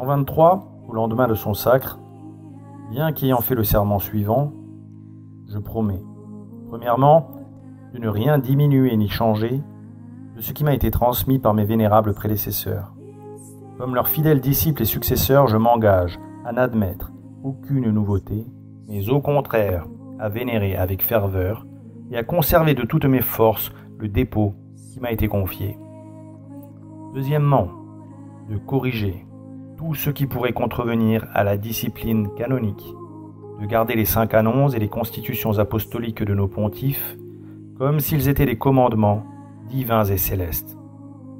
Jean 23, au lendemain de son sacre, bien qu'ayant fait le serment suivant, je promets, premièrement, de ne rien diminuer ni changer de ce qui m'a été transmis par mes vénérables prédécesseurs. Comme leurs fidèles disciples et successeurs, je m'engage à n'admettre aucune nouveauté, mais au contraire à vénérer avec ferveur et à conserver de toutes mes forces le dépôt qui m'a été confié. Deuxièmement, de corriger tout ce qui pourrait contrevenir à la discipline canonique, de garder les saints canons et les constitutions apostoliques de nos pontifes comme s'ils étaient des commandements divins et célestes.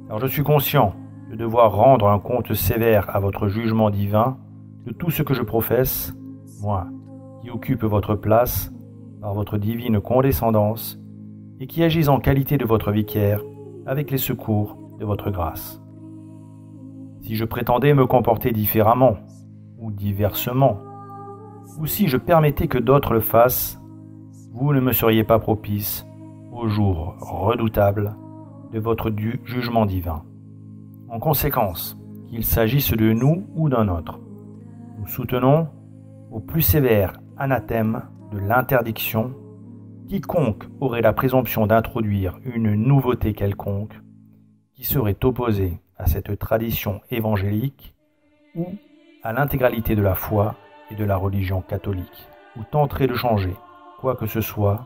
Alors je suis conscient de devoir rendre un compte sévère à votre jugement divin de tout ce que je professe, moi, qui occupe votre place par votre divine condescendance et qui agis en qualité de votre vicaire avec les secours de votre grâce. Si je prétendais me comporter différemment ou diversement, ou si je permettais que d'autres le fassent, vous ne me seriez pas propice au jour redoutable de votre jugement divin. En conséquence, qu'il s'agisse de nous ou d'un autre, nous soutenons au plus sévère anathème de l'interdiction quiconque aurait la présomption d'introduire une nouveauté quelconque qui serait opposée à cette tradition évangélique ou à l'intégralité de la foi et de la religion catholique, ou tenterait de changer quoi que ce soit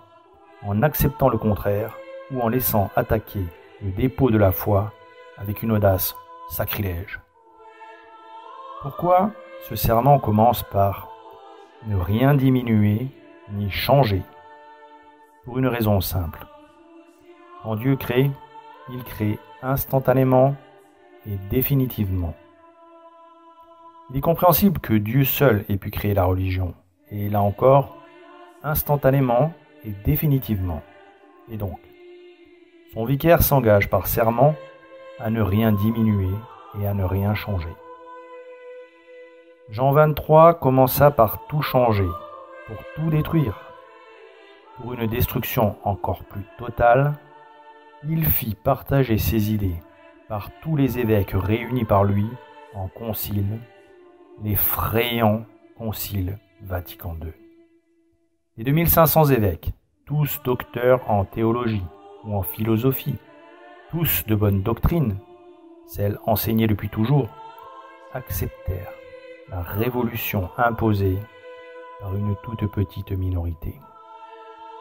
en acceptant le contraire ou en laissant attaquer le dépôt de la foi avec une audace sacrilège. Pourquoi ce serment commence par ne rien diminuer ni changer? Pour une raison simple. Quand Dieu crée, il crée instantanément et définitivement. Il est compréhensible que Dieu seul ait pu créer la religion, et là encore, instantanément et définitivement. Et donc, son vicaire s'engage par serment à ne rien diminuer et à ne rien changer. Jean 23 commença par tout changer, pour tout détruire. Pour une destruction encore plus totale, il fit partager ses idées par tous les évêques réunis par lui en concile, l'effrayant concile Vatican II. Les 2500 évêques, tous docteurs en théologie ou en philosophie, tous de bonne doctrine, celle enseignée depuis toujours, acceptèrent la révolution imposée par une toute petite minorité.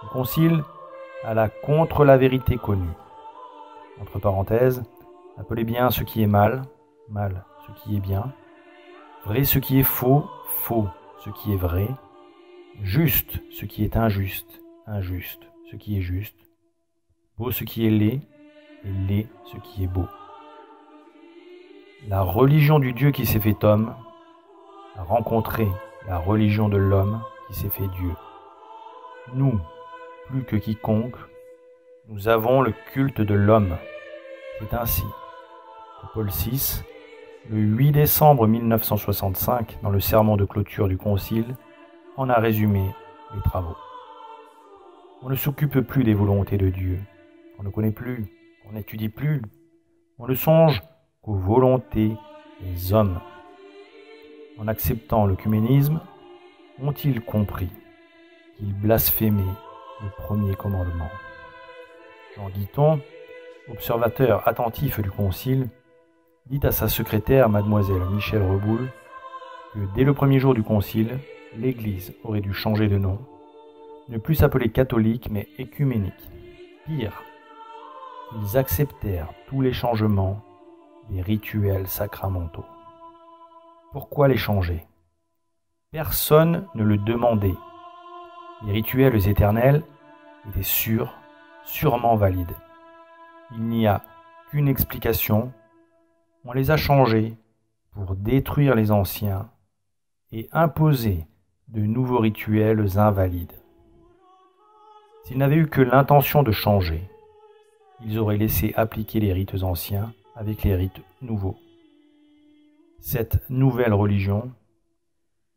Le concile alla contre la vérité connue. Entre parenthèses, appelez bien ce qui est mal, mal ce qui est bien, vrai ce qui est faux, faux ce qui est vrai, juste ce qui est injuste, injuste ce qui est juste, beau ce qui est laid, et laid ce qui est beau. La religion du Dieu qui s'est fait homme a rencontré la religion de l'homme qui s'est fait Dieu. Nous, plus que quiconque, nous avons le culte de l'homme. C'est ainsi que Paul VI, le 8 décembre 1965, dans le sermon de clôture du Concile, en a résumé les travaux. On ne s'occupe plus des volontés de Dieu, on ne connaît plus, on n'étudie plus, on ne songe qu'aux volontés des hommes. En acceptant l'œcuménisme, ont-ils compris qu'ils blasphémaient le premier commandement? Jean Guiton, observateur attentif du concile, dit à sa secrétaire, mademoiselle Michel Reboul, que dès le premier jour du concile, l'Église aurait dû changer de nom, ne plus s'appeler catholique mais écuménique. Pire, ils acceptèrent tous les changements des rituels sacramentaux. Pourquoi les changer? Personne ne le demandait. Les rituels éternels étaient sûrement valides. Il n'y a qu'une explication. On les a changés pour détruire les anciens et imposer de nouveaux rituels invalides. S'ils n'avaient eu que l'intention de changer, ils auraient laissé appliquer les rites anciens avec les rites nouveaux. Cette nouvelle religion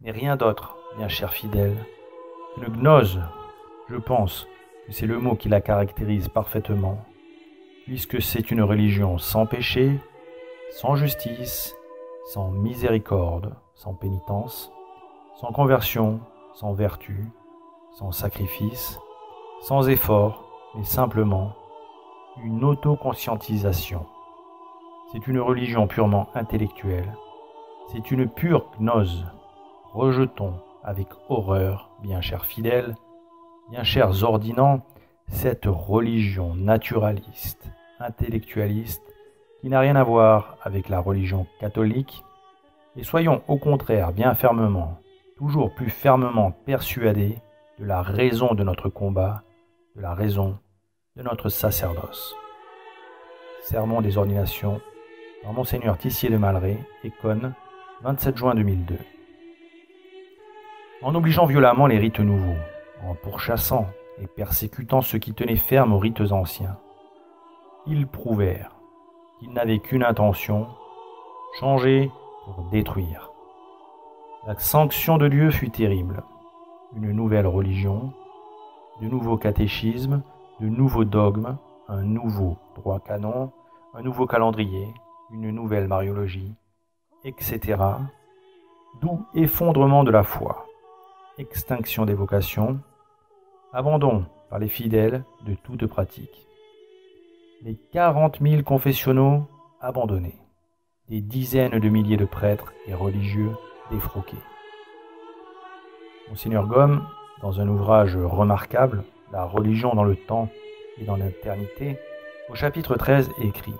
n'est rien d'autre, bien chers fidèles, qu'une gnose. Je pense que c'est le mot qui la caractérise parfaitement, puisque c'est une religion sans péché, sans justice sans miséricorde, sans pénitence, sans conversion, sans vertu, sans sacrifice, sans effort, mais simplement une autoconscientisation. C'est une religion purement intellectuelle, c'est une pure gnose. Rejetons avec horreur, bien chers fidèles, bien chers ordinants, cette religion naturaliste, intellectualiste, qui n'a rien à voir avec la religion catholique, et soyons au contraire bien fermement, toujours plus fermement persuadés de la raison de notre combat, de la raison de notre sacerdoce. Sermon des ordinations par Monseigneur Tissier de Malray, Éconne, 27 juin 2002. En obligeant violemment les rites nouveaux, en pourchassant et persécutant ceux qui tenaient ferme aux rites anciens, ils prouvèrent qu'ils n'avaient qu'une intention, changer pour détruire. La sanction de Dieu fut terrible. Une nouvelle religion, de nouveaux catéchismes, de nouveaux dogmes, un nouveau droit canon, un nouveau calendrier, une nouvelle mariologie, etc. D'où effondrement de la foi, extinction des vocations, abandon par les fidèles de toute pratique. Les 40 000 confessionnaux abandonnés, des dizaines de milliers de prêtres et religieux défroqués. Monseigneur Gaume, dans un ouvrage remarquable, La religion dans le temps et dans l'éternité, au chapitre 13 écrit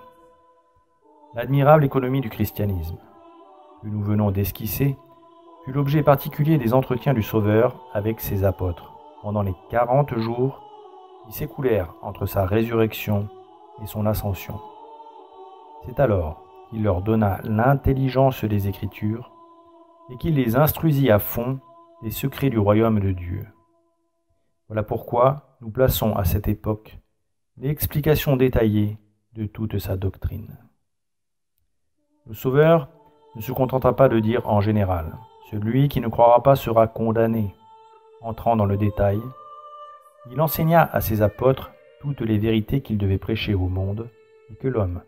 « L'admirable économie du christianisme, que nous venons d'esquisser, fut l'objet particulier des entretiens du Sauveur avec ses apôtres pendant les 40 jours qui s'écoulèrent entre sa résurrection et son ascension. C'est alors qu'il leur donna l'intelligence des Écritures et qu'il les instruisit à fond des secrets du royaume de Dieu. Voilà pourquoi nous plaçons à cette époque l'explication détaillée de toute sa doctrine. Le Sauveur ne se contenta pas de dire en général « Celui qui ne croira pas sera condamné ». Entrant dans le détail, il enseigna à ses apôtres toutes les vérités qu'il devait prêcher au monde et que l'homme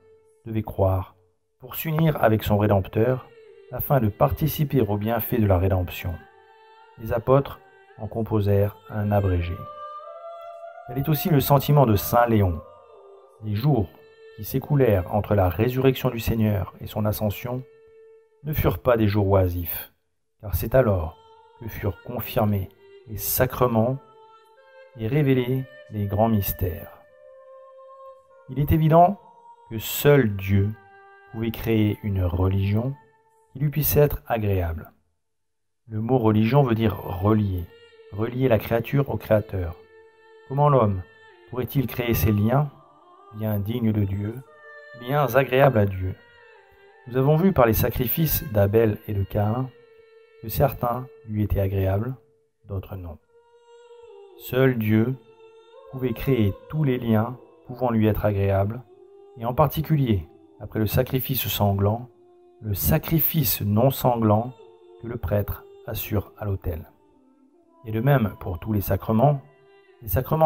devait croire pour s'unir avec son Rédempteur afin de participer aux bienfaits de la rédemption. Les apôtres en composèrent un abrégé. Tel est aussi le sentiment de saint Léon. Les jours qui s'écoulèrent entre la résurrection du Seigneur et son ascension ne furent pas des jours oisifs, car c'est alors que furent confirmés les sacrements et révélés les grands mystères. Il est évident que seul Dieu pouvait créer une religion qui lui puisse être agréable. Le mot religion veut dire relier la créature au Créateur. Comment l'homme pourrait-il créer ces liens dignes de Dieu, liens agréables à Dieu? Nous avons vu par les sacrifices d'Abel et de Caïn que certains lui étaient agréables, d'autres non. Seul Dieu pouvait créer tous les liens pouvant lui être agréables, et en particulier, après le sacrifice sanglant, le sacrifice non sanglant que le prêtre assure à l'autel. Et de même pour tous les sacrements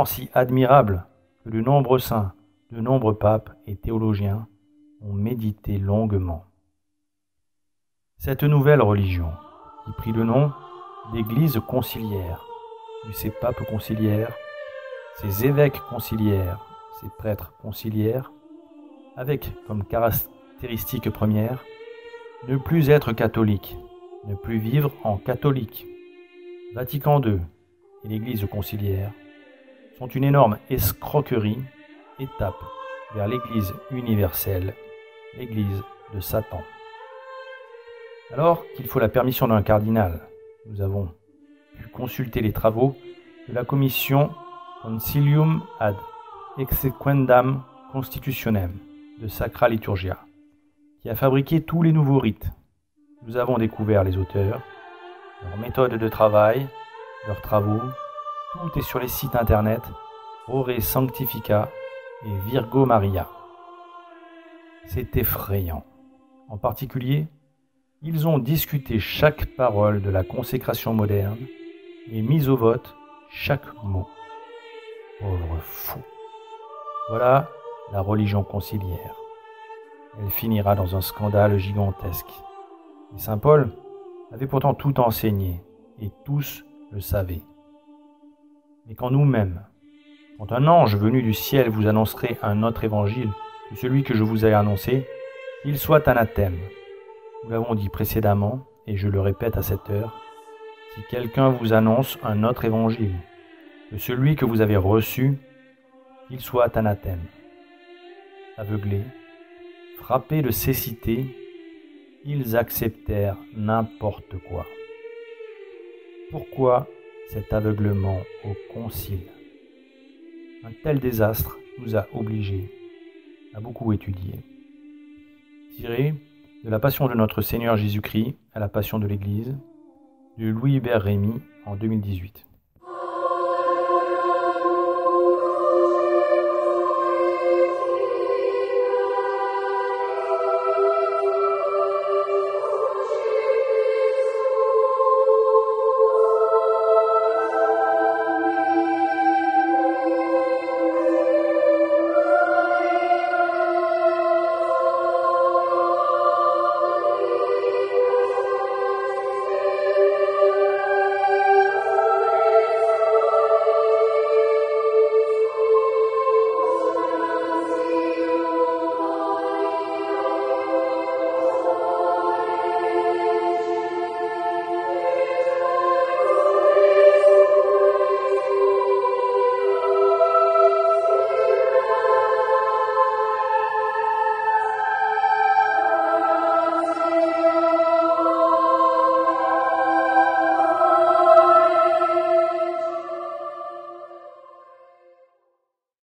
si admirables que de nombreux saints, de nombreux papes et théologiens ont médité longuement. Cette nouvelle religion, qui prit le nom d'Église conciliaire, de ses papes conciliaires, ses évêques conciliaires, ses prêtres conciliaires, avec comme caractéristique première, ne plus être catholique, ne plus vivre en catholique. Vatican II et l'Église conciliaire sont une énorme escroquerie, étape vers l'Église universelle, l'Église de Satan. Alors qu'il faut la permission d'un cardinal, nous avons pu consulter les travaux de la commission Concilium ad exequendam constitutionem de Sacra Liturgia, qui a fabriqué tous les nouveaux rites. Nous avons découvert les auteurs, leurs méthodes de travail, leurs travaux. Tout est sur les sites internet Ore Sanctifica et Virgo Maria. C'est effrayant. En particulier, ils ont discuté chaque parole de la consécration moderne et mis au vote chaque mot. Pauvre fou. Voilà la religion conciliaire. Elle finira dans un scandale gigantesque. Et saint Paul avait pourtant tout enseigné, et tous le savaient. Mais quand nous-mêmes, quand un ange venu du ciel vous annoncerait un autre évangile que celui que je vous ai annoncé, qu'il soit anathème. Nous l'avons dit précédemment, et je le répète à cette heure, si quelqu'un vous annonce un autre évangile que celui que vous avez reçu, qu'il soit anathème. Aveuglés, frappés de cécité, ils acceptèrent n'importe quoi. Pourquoi cet aveuglement au concile? Un tel désastre nous a obligés à beaucoup étudier. Tiré de la Passion de notre Seigneur Jésus-Christ à la Passion de l'Église, de Louis Hubert Rémy en 2018.